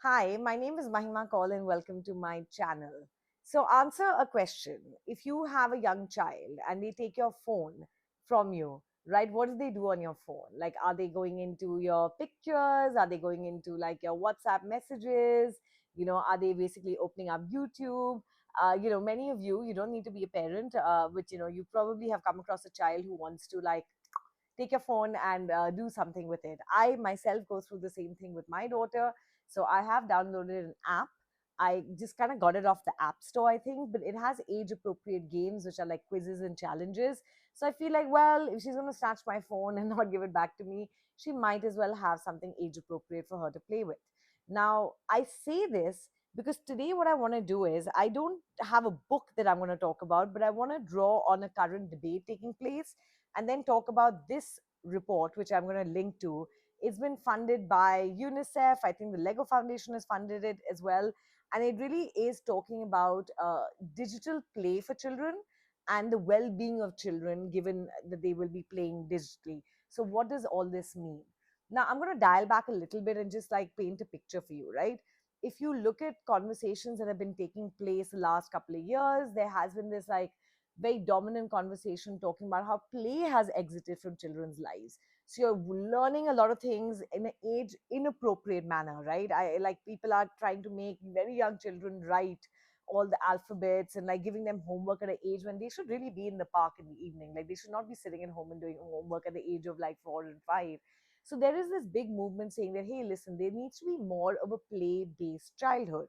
Hi, my name is Mahima Kaul and welcome to my channel. So, answer a question. If you have a young child and they take your phone from you, right, what do they do on your phone? Like, are they going into your pictures? Are they going into like your WhatsApp messages? Are they basically opening up YouTube? Many of you don't need to be a parent, but you probably have come across a child who wants to like take your phone and do something with it. I myself go through the same thing with my daughter. So I have downloaded an app. I just kind of got it off the App Store, I think, but it has age appropriate games, which are like quizzes and challenges. So I feel like, well, if she's going to snatch my phone and not give it back to me, she might as well have something age appropriate for her to play with. Now, I say this because today what I want to do is I don't have a book that I'm going to talk about, but I want to draw on a current debate taking place and then talk about this report, which I'm going to link to. It's been funded by UNICEF. I think the Lego Foundation has funded it as well. And it really is talking about digital play for children and the well being of children, given that they will be playing digitally. So, what does all this mean? Now, I'm going to dial back a little bit and just like paint a picture for you, right? If you look at conversations that have been taking place the last couple of years, there has been this like very dominant conversation talking about how play has exited from children's lives. So you're learning a lot of things in an age inappropriate manner, right? I like people are trying to make very young children write all the alphabets and like giving them homework at an age when they should really be in the park in the evening. Like they should not be sitting at home and doing homework at the age of like 4 and 5. So there is this big movement saying that, hey, listen, there needs to be more of a play based childhood.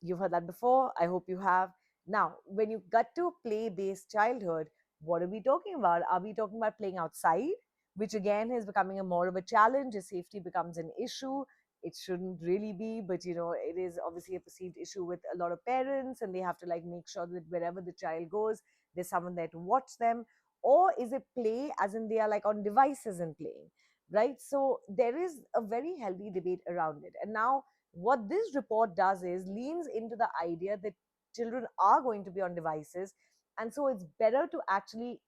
You've heard that before. I hope you have. Now, when you get to a play based childhood, what are we talking about? Are we talking about playing outside, which again is becoming a more of a challenge as safety becomes an issue? It shouldn't really be, but it is obviously a perceived issue with a lot of parents, and they have to like make sure that wherever the child goes, there's someone there to watch them. Or is it play as in they are like on devices and playing, right? So there is a very healthy debate around it. And now what this report does is leans into the idea that children are going to be on devices. And so it's better to actually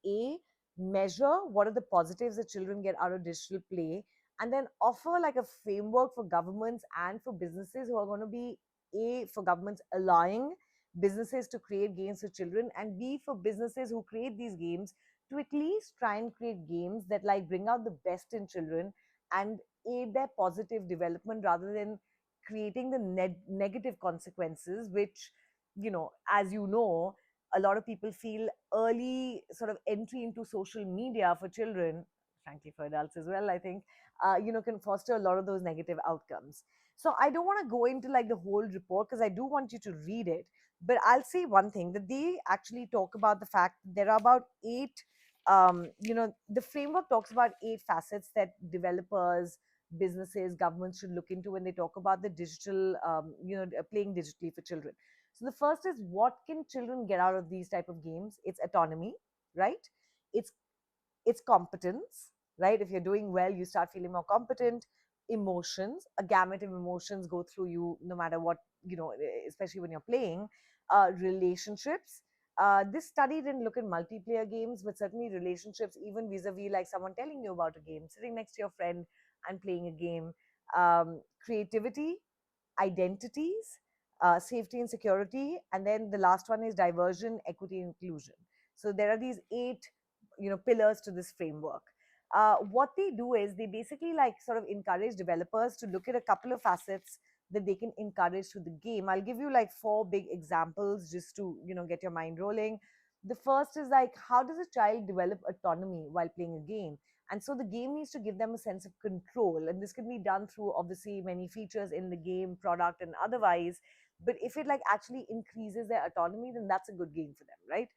measure what are the positives that children get out of digital play, and then offer like a framework for governments and for businesses who are going to be for governments allowing businesses to create games for children, and for businesses who create these games to at least try and create games that like bring out the best in children and aid their positive development rather than creating the negative consequences, which, as you know, a lot of people feel early sort of entry into social media for children, frankly for adults as well, I think, can foster a lot of those negative outcomes. So I don't want to go into like the whole report because I do want you to read it, but I'll say one thing that they actually talk about the fact that there are about eight the framework talks about eight facets that developers, businesses, governments should look into when they talk about the digital, playing digitally for children. So the first is, what can children get out of these type of games? It's autonomy, right? It's competence, right? If you're doing well, you start feeling more competent. Emotions, a gamut of emotions go through you no matter what, especially when you're playing. Relationships. This study didn't look at multiplayer games, but certainly relationships, even vis-a-vis like someone telling you about a game, sitting next to your friend and playing a game. Creativity, identities, safety and security, and then the last one is diversion, equity, and inclusion. So there are these eight, pillars to this framework. What they do is they basically like sort of encourage developers to look at a couple of facets that they can encourage through the game. I'll give you like four big examples just to get your mind rolling. The first is like, how does a child develop autonomy while playing a game? And so the game needs to give them a sense of control. And this can be done through obviously many features in the game, product, and otherwise. But if it like actually increases their autonomy, then that's a good game for them, right?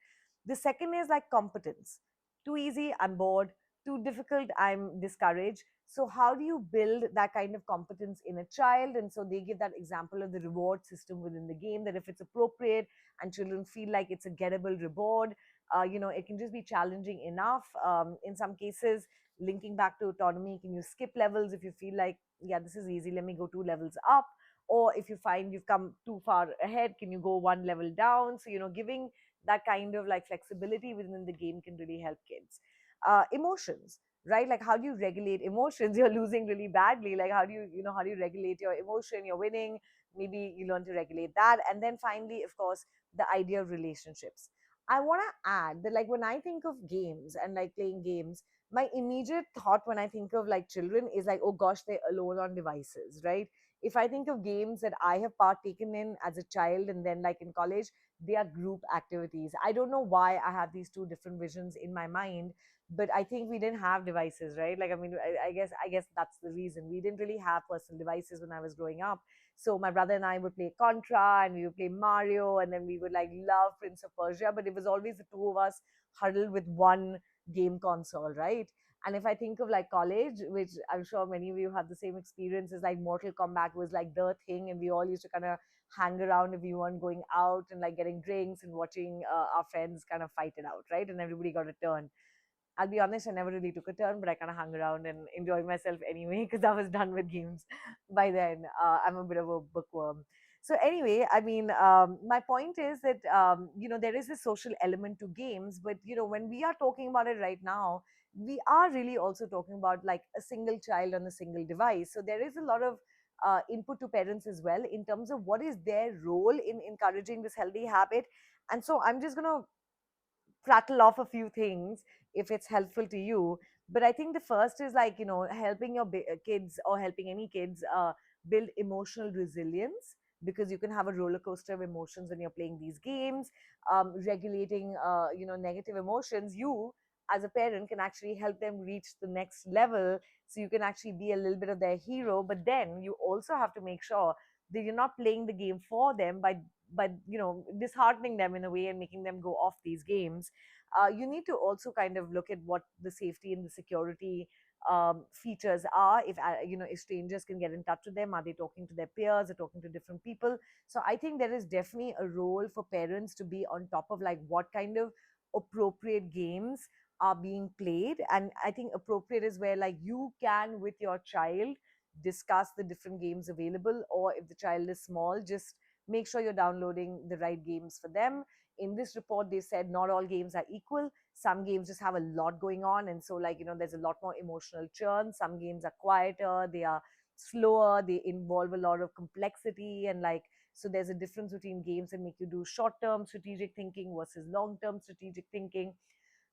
The second is like competence. Too easy, I'm bored. Too difficult, I'm discouraged. So, how do you build that kind of competence in a child? And so they give that example of the reward system within the game, that if it's appropriate and children feel like it's a gettable reward, it can just be challenging enough. In some cases, linking back to autonomy, can you skip levels if you feel like, yeah, this is easy, let me go 2 levels up? Or if you find you've come too far ahead, can you go 1 level down? So, giving that kind of like flexibility within the game can really help kids. Emotions. right? Like, how do you regulate emotions? You're losing really badly. Like, how do you, how do you regulate your emotion? You're winning. Maybe you learn to regulate that. And then finally, of course, the idea of relationships. I want to add that, like, when I think of games and like playing games, my immediate thought when I think of like children is like, oh gosh, they're alone on devices, right? If I think of games that I have partaken in as a child and then like in college, they are group activities. I don't know why I have these two different visions in my mind, but I think we didn't have devices, right? Like, I mean, I guess that's the reason we didn't really have personal devices when I was growing up. So my brother and I would play Contra, and we would play Mario, and then we would like love Prince of Persia, but it was always the two of us huddled with one game console, right? And if I think of like college, which I'm sure many of you had the same experiences, like Mortal Kombat was like the thing, and we all used to kind of hang around if we weren't going out and like getting drinks and watching our friends kind of fight it out, right? And everybody got a turn. I'll be honest, I never really took a turn, but I kind of hung around and enjoyed myself anyway because I was done with games by then. I'm a bit of a bookworm. So anyway, I mean, my point is that there is a social element to games, but when we are talking about it right now, we are really also talking about like a single child on a single device. So there is a lot of input to parents as well in terms of what is their role in encouraging this healthy habit. And so I'm just gonna prattle off a few things if it's helpful to you. But I think the first is like, helping your kids or helping any kids build emotional resilience, because you can have a roller coaster of emotions when you're playing these games. Regulating, negative emotions, you as a parent can actually help them reach the next level. So you can actually be a little bit of their hero, but then you also have to make sure that you're not playing the game for them by disheartening them in a way and making them go off these games. You need to also kind of look at what the safety and the security features are. If if strangers can get in touch with them, are they talking to their peers or talking to different people? So I think there is definitely a role for parents to be on top of like what kind of appropriate games are being played. And I think appropriate is where like you can with your child discuss the different games available, or if the child is small, just make sure you're downloading the right games for them. In this report, they said not all games are equal. Some games just have a lot going on. And so, like, there's a lot more emotional churn. Some games are quieter, they are slower, they involve a lot of complexity. And, like, so there's a difference between games that make you do short term strategic thinking versus long term strategic thinking.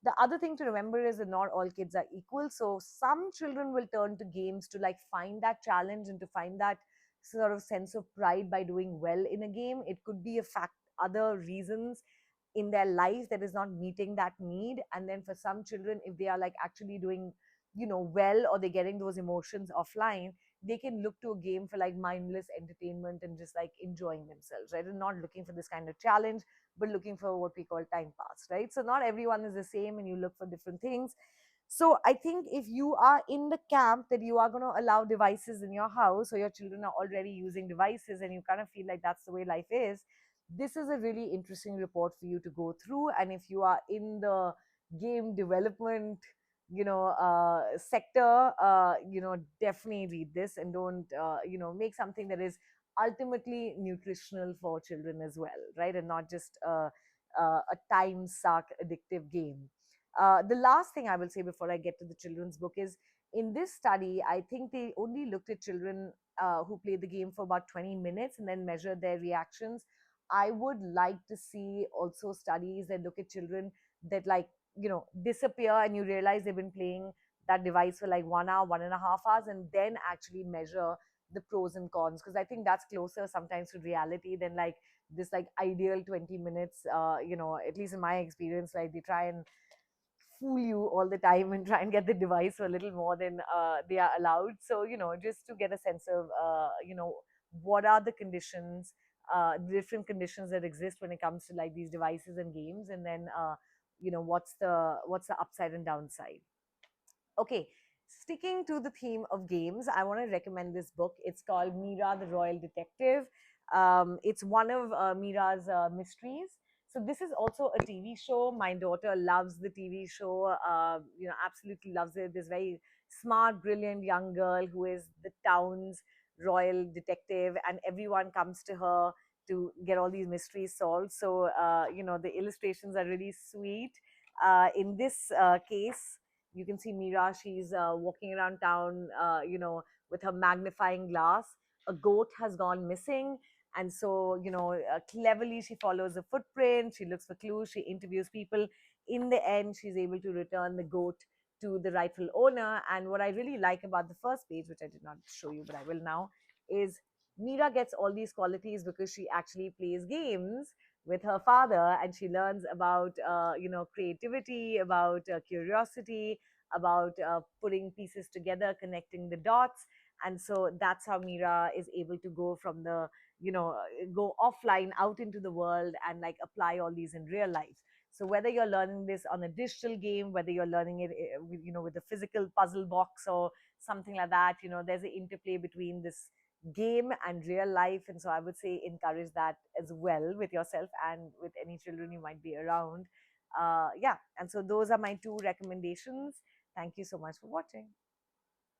The other thing to remember is that not all kids are equal. So some children will turn to games to like find that challenge and to find that sort of sense of pride by doing well in a game. It could be a fact, other reasons in their life that is not meeting that need. And then for some children, if they are like actually doing well, or they're getting those emotions offline, they can look to a game for like mindless entertainment and just like enjoying themselves, right? And not looking for this kind of challenge, but looking for what we call time pass, right? So not everyone is the same and you look for different things. So I think if you are in the camp that you are going to allow devices in your house, or your children are already using devices and you kind of feel like that's the way life is, this is a really interesting report for you to go through. And if you are in the game development sector, definitely read this, and don't make something that is ultimately nutritional for children as well, right? And not just a time suck addictive game. The last thing I will say before I get to the children's book is, in this study, I think they only looked at children who played the game for about 20 minutes and then measured their reactions. I would like to see also studies that look at children that, like, disappear and you realize they've been playing that device for like 1 hour, 1.5 hours, and then actually measure the pros and cons. Because I think that's closer sometimes to reality than like this like ideal 20 minutes. At least in my experience, like they try and fool you all the time and try and get the device for a little more than they are allowed. So, just to get a sense of, what are the conditions, the different conditions that exist when it comes to like these devices and games, and then, what's the upside and downside. Okay, sticking to the theme of games, I want to recommend this book. It's called Mira, the Royal Detective. It's one of Mira's mysteries. So this is also a TV show. My daughter loves the TV show. Absolutely loves it. This very smart, brilliant young girl who is the town's royal detective, and everyone comes to her to get all these mysteries solved. So the illustrations are really sweet. In this case, You can see Mira, she's walking around town, with her magnifying glass. A goat has gone missing. And so, cleverly she follows the footprint, she looks for clues, she interviews people. In the end, she's able to return the goat to the rightful owner. And what I really like about the first page, which I did not show you, but I will now, is Mira gets all these qualities because she actually plays games with her father, and she learns about creativity, about curiosity, about putting pieces together, connecting the dots. And so that's how Mira is able to go from the go offline out into the world and like apply all these in real life. So whether you're learning this on a digital game, whether you're learning it with a physical puzzle box or something like that, there's an interplay between this game and real life. And so I would say encourage that as well with yourself and with any children you might be around. Yeah, and so those are my two recommendations. Thank you so much for watching.